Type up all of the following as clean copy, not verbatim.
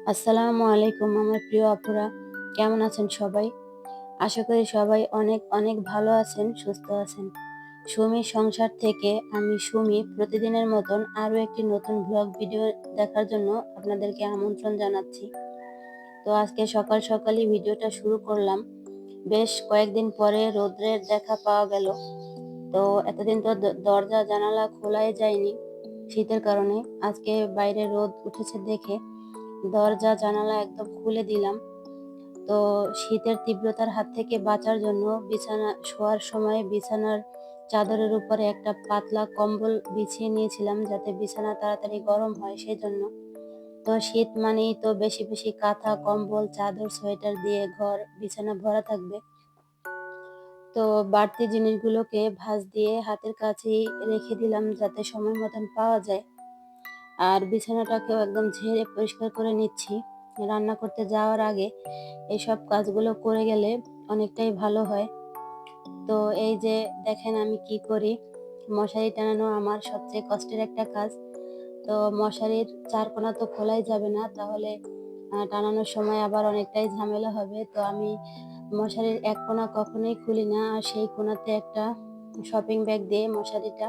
আসসালামু আলাইকুম আমার প্রিয় আপুরা, কেমন আছেন সবাই? আশা করি সবাই অনেক অনেক ভালো আছেন, সুস্থ আছেন। সুমির সংসার থেকে আমি সুমি প্রতিদিনের মতন আরো একটি নতুন ব্লগ ভিডিও দেখার জন্য আপনাদেরকে আমন্ত্রণ জানাচ্ছি। তো আজকে সকাল সকালই ভিডিওটা শুরু করলাম। বেশ কয়েকদিন পরে রোদ্রের দেখা পাওয়া গেল। তো এতদিন তো দরজা জানালা খোলাই যায়নি শীতের কারণে। আজকে বাইরে রোদ উঠেছে দেখে দরজা জানালা একদম খুলে দিলাম। তো শীতের তীব্রতার হাত থেকে বাঁচার জন্য বিছানা শোয়ার সময় বিছানার চাদরের উপরে একটা পাতলা কম্বল বিছিয়ে নিয়েছিলাম, যাতে বিছানা তাড়াতাড়ি গরম হয় সেজন্য। তো শীত মানেই তো বেশি বেশি কাঁথা, কম্বল, চাদর, সোয়েটার দিয়ে ঘর বিছানা ভরা থাকবে। তো বাড়তি জিনিসগুলোকে ভাঁজ দিয়ে হাতের কাছেই রেখে দিলাম, যাতে সময় মতন পাওয়া যায়। আর বিছানাটাকেও একদম ঝেড়ে পরিষ্কার করে নিচ্ছি। রান্না করতে যাওয়ার আগে এসব কাজগুলো করে গেলে অনেকটাই ভালো হয়। তো এই যে দেখেন আমি কি করি। মশারি টানানো আমার সবচেয়ে কষ্টের একটা কাজ। তো মশারির চারকোনা তো খোলাই যাবে না, তাহলে টানানোর সময় আবার অনেকটাই ঝামেলা হবে। তো আমি মশারির এক কোণা কখনোই খুলি না, আর সেই কোণাতে একটা শপিং ব্যাগ দিয়ে মশারিটা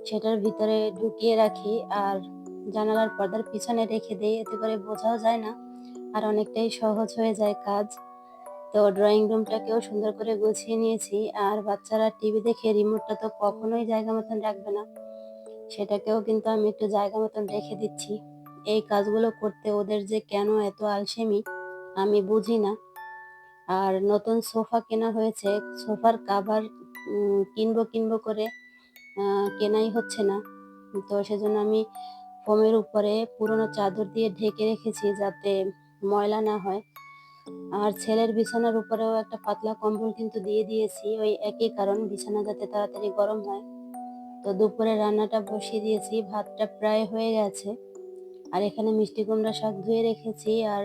সেটার ভিতরে ঢুকিয়ে রাখি, আর জানালার পর্দার পিছনে রেখে দেই। এতে করে বোঝাও যায় না, আর অনেকটাই সহজ হয়ে যায় কাজ। তো ড্রয়িং রুমটাকেও সুন্দর করে গুছিয়ে নিয়েছি। আর বাচ্চারা টিভি দেখে রিমোটটা তো কখনোই জায়গা মতন রাখবে না, সেটাকেও কিন্তু আমি একটু জায়গা মতন রেখে দিচ্ছি। এই কাজগুলো করতে ওদের যে কেন এত আলসেমি আমি বুঝি না। আর নতুন সোফা কেনা হয়েছে, সোফার কাভার কিনবো কিনবো করে কেনাই হচ্ছে না। তো সেজন্য আমি ফোমের উপরে পুরোনো চাদর দিয়ে ঢেকে রেখেছি, যাতে ময়লা না হয়। আর ছেলের বিছানার উপরেও একটা পাতলা কম্বল কিন্তু দিয়ে দিয়েছি, ওই একই কারণ, বিছানা যাতে তাড়াতাড়ি গরম হয়। তো দুপুরে রান্নাটা বসিয়ে দিয়েছি, ভাতটা প্রায় হয়ে গেছে। আর এখানে মিষ্টি কুমড়া শাক ধুয়ে রেখেছি, আর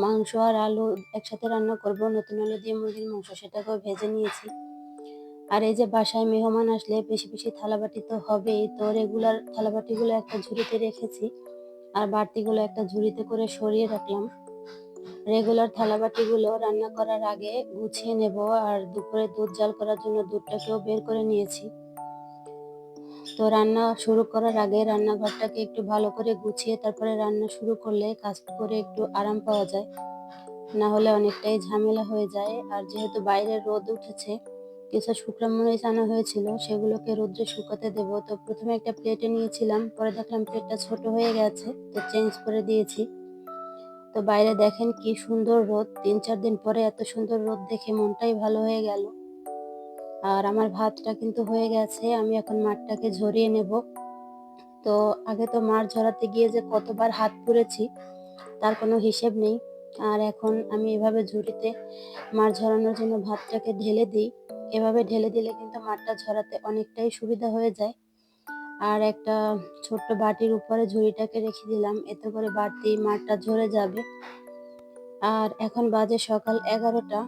মাংস আর আলু একসাথে রান্না করব, নতুন আলু দিয়ে মুরগির মাংস, সেটাকেও ভেজে নিয়েছি। আর এই যে বাসায় মেহমান আসলে বেশি বেশি থালাবাটি তো হবেই, তো রেগুলার থালাবাটিগুলো একটা ঝুড়িতে রেখেছি, আর বাড়তিগুলো একটা ঝুড়িতে করে সরিয়ে রাখলাম। রেগুলার থালাবাটিগুলো রান্না করার আগে গুছিয়ে নেব। আর দুপুরে দুধ জাল করার জন্য দুধটাকেও বের করে নিয়েছি। তো রান্না শুরু করার আগে রান্নাঘরটাকে একটু ভালো করে গুছিয়ে তারপরে রান্না শুরু করলে কাজ করে একটু আরাম পাওয়া যায়, না হলে অনেকটাই ঝামেলা হয়ে যায়। আর যেহেতু বাইরে রোদ উঠেছে, কিছু শুকনো মরিচ আনা হয়েছিল, সেগুলোকে রোদ্রে শুকাতে দেব। তো প্রথমে একটা প্লেটে নিয়েছিলাম, পরে দেখলাম প্লেটটা ছোট হয়ে গেছে, তো চেঞ্জ করে দিয়েছি। তো বাইরে দেখেন কি সুন্দর রোদ, 3-4 দিন পরে এত সুন্দর রোদ দেখে মনটাই ভালো হয়ে গেল। আর আমার ভাতটা কিন্তু হয়ে গেছে, আমি এখন মাঠটাকে ঝরিয়ে নেব। তো আগে তো মাছ ঝরাতে গিয়ে যে কতবার হাত পুড়েছি তার কোনো হিসেব নেই। আর এখন আমি এভাবে ঝুড়িতে মাছ ঝরানোর জন্য ভাতটাকে ঢেলে দিই। এভাবে ঢেলে দিলে কিন্তু মাঠটা ঝরাতে অনেকটাই সুবিধা হয়ে যায়। আর একটা ছোট্ট বাটির উপরে ঝুড়িটাকে রেখে দিলাম, এতে করে বাড়তি মাঠটা ঝরে যাবে। আর এখন বাজে সকাল 11টা।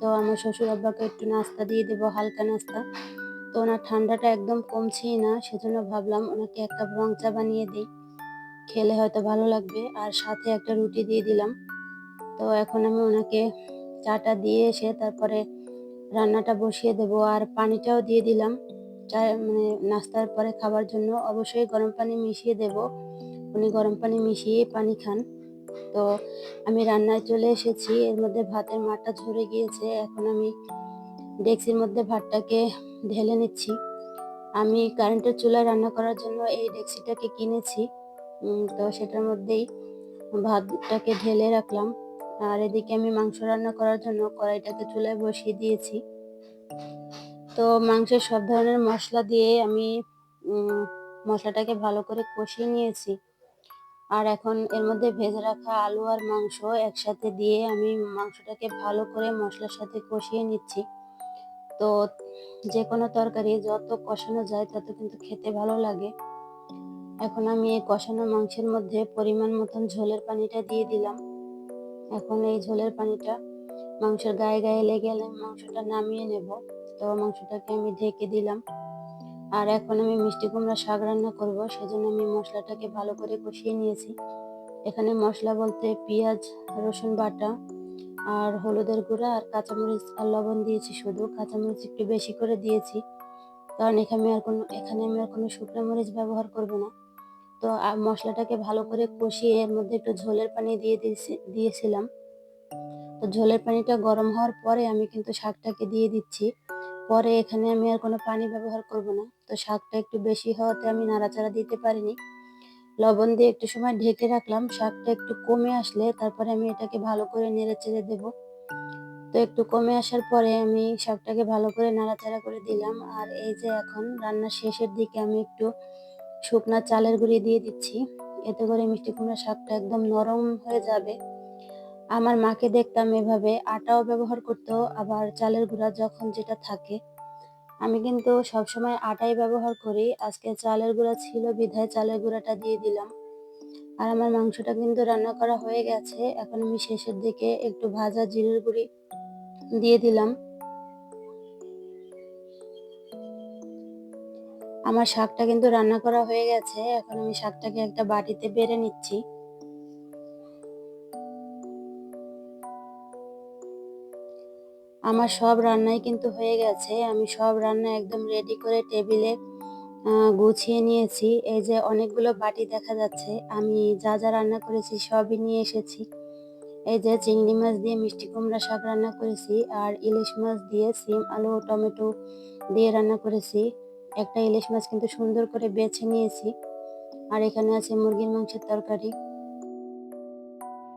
তো আমার শ্বশুর আব্বাকে একটু নাস্তা দিয়ে দেবো, হালকা নাস্তা। তো ওনার ঠান্ডাটা একদম কমছেই না, সেজন্য ভাবলাম ওনাকে এক কাপ রং চা বানিয়ে দিই, খেলে হয়তো ভালো লাগবে। আর সাথে একটা রুটি দিয়ে দিলাম। তো এখন আমি ওনাকে চাটা দিয়ে এসে তারপরে রান্নাটা বসিয়ে দেব, আর পানিটাও দিয়ে দিলাম। চা মানে নাস্তার পরে খাবার জন্য অবশ্যই গরম পানি মিশিয়ে দেব, উনি গরম পানি মিশিয়ে পানি খান। তো আমি রান্নায় চলে এসেছি, এর মধ্যে ভাতের মাঠটা ঝরে গিয়েছে। এখন আমি ডেক্সির মধ্যে ভাতটাকে ঢেলে নিচ্ছি। আমি কারেন্টের চুলায় রান্না করার জন্য এই ডেক্সিটাকে কিনেছি। তো সেটার মধ্যেই ভাতটাকে ঢেলে রাখলাম। আর এদিকে আমি মাংস রান্না করার জন্য কড়াইটাকে চুলায় বসিয়ে দিয়েছি। তো মাংসের সব ধরনের মশলা দিয়ে আমি মশলাটাকে ভালো করে কষিয়ে নিয়েছি। আর এখন এর মধ্যে ভেজে রাখা আলু আর মাংস একসাথে দিয়ে আমি মাংসটাকে ভালো করে মশলার সাথে কষিয়ে নিচ্ছি। তো যে কোনো তরকারি যত কষানো যায় তত কিন্তু খেতে ভালো লাগে। এখন আমি এই কষানো মাংসের মধ্যে পরিমাণ মতন ঝোলের পানিটা দিয়ে দিলাম। এখন এই ঝোলের পানিটা মাংসের গায়ে গায়ে লেগে গেলে মাংসটা নামিয়ে নেব। তো মাংসটাকে আমি ঢেকে দিলাম। আর এখন আমি মিষ্টি কুমড়া শাক রান্না করব, সেজন্য আমি মশলাটাকে ভালো করে কষিয়ে নিয়েছি। এখানে মশলা বলতে পেঁয়াজ, রসুন বাটা আর হলুদের গুঁড়া আর কাঁচামরিচ আর লবণ দিয়েছি। শুধু কাঁচামরিচ একটু বেশি করে দিয়েছি, কারণ এখানে আমি আর কোনো শুকনো মরিচ ব্যবহার করব না। তো মশলাটাকে ভালো করে কষিয়ে এর মধ্যে একটু ঝোলের পানি দিয়েছিলাম। তো ঝোলের পানিটা গরম হওয়ার পরে আমি কিন্তু শাকটাকে দিয়ে দিচ্ছি। পরে এখানে আমি আর কোনো পানি ব্যবহার করব না। তো শাকটা একটু বেশি হওয়াতে আমি নাড়াচাড়া দিতে পারিনি। লবণ দিয়ে একটু সময় ঢেকে রাখলাম। শাকটা একটু কমে আসলে তারপরে আমি এটাকে ভালো করে নেড়েচেড়ে দেবো। তো একটু কমে আসার পরে আমি শাকটাকে ভালো করে নাড়াচাড়া করে দিলাম। আর এই যে এখন রান্নার শেষের দিকে আমি একটু শুকনা চালের গুঁড়ি দিয়ে দিচ্ছি। এতে করে মিষ্টি কুমড়া শাকটা একদম নরম হয়ে যাবে। আমার মাকে দেখতাম এভাবে আটাও ব্যবহার করতো, আবার চালের গুঁড়া যখন যেটা থাকে। আমি কিন্তু সবসময় আটাই ব্যবহার করি। আজকে চালের গুঁড়া ছিল বিধায় চালের গুঁড়াটা দিয়ে দিলাম। আর আমার মাংসটা কিন্তু রান্না করা হয়ে গেছে। এখন আমি শেষের দিকে একটু ভাজা জিরের গুঁড়ি দিয়ে দিলাম। আমার শাকটা কিন্তু রান্না করা হয়ে গেছে। এখন আমি শাকটাকে একটা বাটিতে বেড়ে নিচ্ছি। আমার সব রান্নাই কিন্তু হয়ে গেছে। আমি সব রান্না একদম রেডি করে টেবিলে গুছিয়ে নিয়েছি। এই যে অনেকগুলো বাটি দেখা যাচ্ছে। আমি যা যা রান্না করেছি সবই নিয়ে এসেছি। এই যে চিংড়ি মাছ দিয়ে মিষ্টি কুমড়া শাক রান্না করেছি, আর ইলিশ মাছ দিয়ে সিম আলু টমেটো দিয়ে রান্না করেছি। একটা ইলিশ মাছ কিন্তু সুন্দর করে বেছে নিয়েছি। আর এখানে আছে মুরগির মাংসের তরকারি।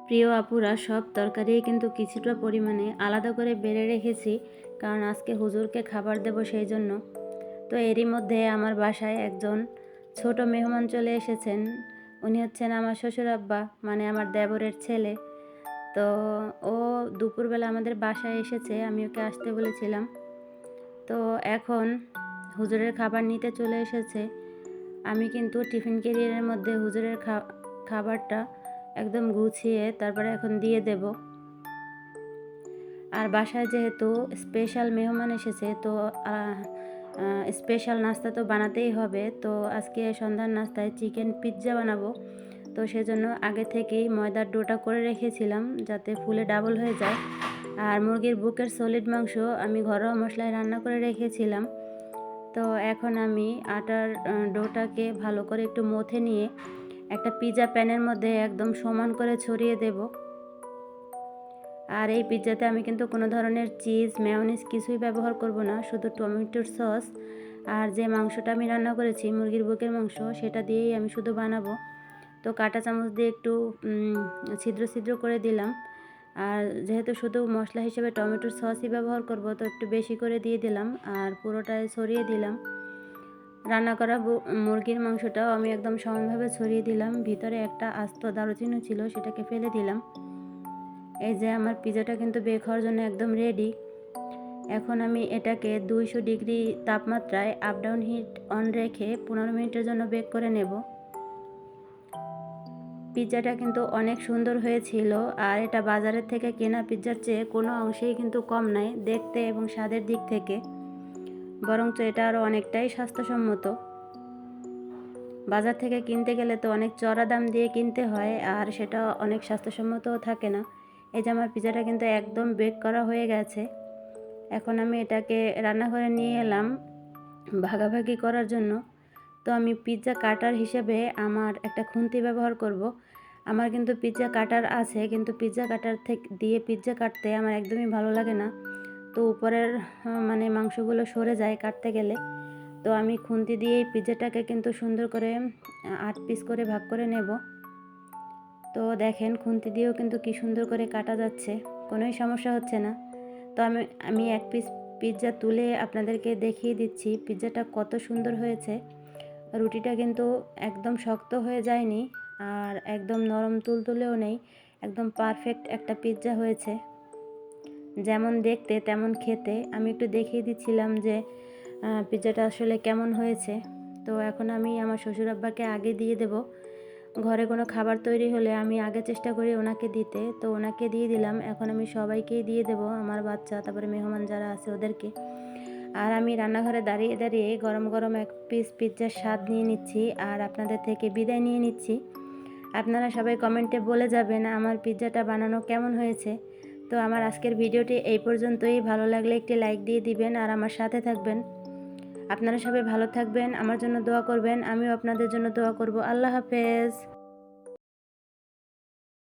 প্রিয় আপুরা, সব তরকারি কিন্তু কিছুটা পরিমাণে আলাদা করে বেড়ে রেখেছি, কারণ আজকে হুজুরকে খাবার দেব সেই জন্য। তো এরই মধ্যে আমার বাসায় একজন ছোট মেহমান চলে এসেছেন। উনি হচ্ছেন আমার শ্বশুর আব্বা, মানে আমার দেবরের ছেলে। তো ও দুপুরবেলা আমাদের বাসায় এসেছে, আমি ওকে আসতে বলেছিলাম। তো এখন হুজুরের খাবার নিতে চলে এসেছে। আমি কিন্তু টিফিন ক্যারিয়ারের মধ্যে হুজুরের খাবারটা একদম গুছিয়ে তারপরে এখন দিয়ে দেব। আর বাসায় যেহেতু স্পেশাল মেহমান এসেছে, তো স্পেশাল নাস্তা তো বানাতেই হবে। তো আজকে সন্ধ্যার নাস্তায় চিকেন পিৎজা বানাবো। তো সেজন্য আগে থেকেই ময়দার ডোটা করে রেখেছিলাম যাতে ফুলে ডাবল হয়ে যায়। আর মুরগির বুকের সলিড মাংস আমি ঘরোয়া মশলায় রান্না করে রেখেছিলাম। তো এখন আমি আটার ডোটাকে ভালো করে একটু মথে নিয়ে একটা পিৎজা প্যানের মধ্যে একদম সমান করে ছড়িয়ে দেব। আর এই পিৎজাতে আমি কিন্তু কোনো ধরনের চিজ মেয়োনিজ কিছুই ব্যবহার করব না, শুধু টমেটোর সস আর যে মাংসটা আমি রান্না করেছি মুরগির বুকের মাংস সেটা দিয়েই আমি শুধু বানাবো। তো কাঁটা চামচ দিয়ে একটু ছিদ্র ছিদ্র করে দিলাম। আর যেহেতু শুধু মশলা হিসেবে টমেটোর সসই ব্যবহার করব, তো একটু বেশি করে দিয়ে দিলাম আর পুরোটাই ছড়িয়ে দিলাম। রান্না করা মুরগির মাংসটাও আমি একদম সমানভাবে ছড়িয়ে দিলাম। ভিতরে একটা আস্ত দারুচিনি ছিল, সেটাকে ফেলে দিলাম। এই যে আমার পিৎজাটা কিন্তু বেক হওয়ার জন্য একদম রেডি। এখন আমি এটাকে 200 ডিগ্রি তাপমাত্রায় আপ ডাউন হিট অন রেখে 15 মিনিটের জন্য বেক করে নেব। পিৎজাটা কিন্তু অনেক সুন্দর হয়েছিল, আর এটা বাজারের থেকে কেনা পিৎজার চেয়ে কোনো অংশেই কিন্তু কম নয় দেখতে এবং স্বাদের দিক থেকে, বরঞ্চ এটা আরও অনেকটাই স্বাস্থ্যসম্মত। বাজার থেকে কিনতে গেলে তো অনেক চড়া দাম দিয়ে কিনতে হয়, আর সেটা অনেক স্বাস্থ্যসম্মতও থাকে না। এই যে আমার পিৎজাটা কিন্তু একদম বেক করা হয়ে গেছে। এখন আমি এটাকে রান্নাঘরে নিয়ে এলাম ভাগাভাগি করার জন্য। তো আমি পিৎজা কাটার হিসেবে আমার একটা খুন্তি ব্যবহার করব। আমার কিন্তু পিৎজা কাটার আছে, কিন্তু পিৎজা কাটার দিয়ে পিৎজা কাটতে আমার একদমই ভালো লাগে না। তো উপরের মানে মাংসগুলো সরে যায় কাটতে গেলে। তো আমি খুন্তি দিয়েই পিৎজাটাকে কিন্তু সুন্দর করে 8 পিস করে ভাগ করে নেব। তো দেখেন খুন্তি দিয়েও কিন্তু কি সুন্দর করে কাটা যাচ্ছে, কোনোই সমস্যা হচ্ছে না। তো আমি এক পিস পিৎজা তুলে আপনাদেরকে দেখিয়ে দিচ্ছি পিৎজাটা কত সুন্দর হয়েছে। রুটিটা কিন্তু একদম শক্ত হয়ে যায়নি, আর একদম নরম তুলতুলেও নেই, একদম পারফেক্ট একটা পিৎজা হয়েছে। যেমন দেখতে তেমন খেতে। আমি একটু দেখিয়ে দিচ্ছিলাম যে পিৎজাটা আসলে কেমন হয়েছে। তো এখন আমি আমার শ্বশুর আব্বাকে আগে দিয়ে দেব। ঘরে কোনো খাবার তৈরি হলে আমি আগে চেষ্টা করি ওনাকে দিতে, তো ওনাকে দিয়ে দিলাম। এখন আমি সবাইকেই দিয়ে দেব, আমার বাচ্চা তারপরে মেহমান যারা আছে ওদেরকে। আর আমি রান্নাঘরে দাঁড়িয়ে দাঁড়িয়ে গরম গরম এক পিস পিৎজার স্বাদ নিয়ে নিচ্ছি আর আপনাদের থেকে বিদায় নিয়ে নিচ্ছি। আপনারা সবাই কমেন্টে বলে যাবেন আমার পিৎজাটা বানানো কেমন হয়েছে। তো আমার আজকের ভিডিওটি এই পর্যন্তই। ভালো লাগলে একটি লাইক দিয়ে দিবেন আর আমার সাথে থাকবেন। আপনারা সবাই ভালো থাকবেন, আমার জন্য দোয়া করবেন, আমিও আপনাদের জন্য দোয়া করব। আল্লাহ হাফেজ।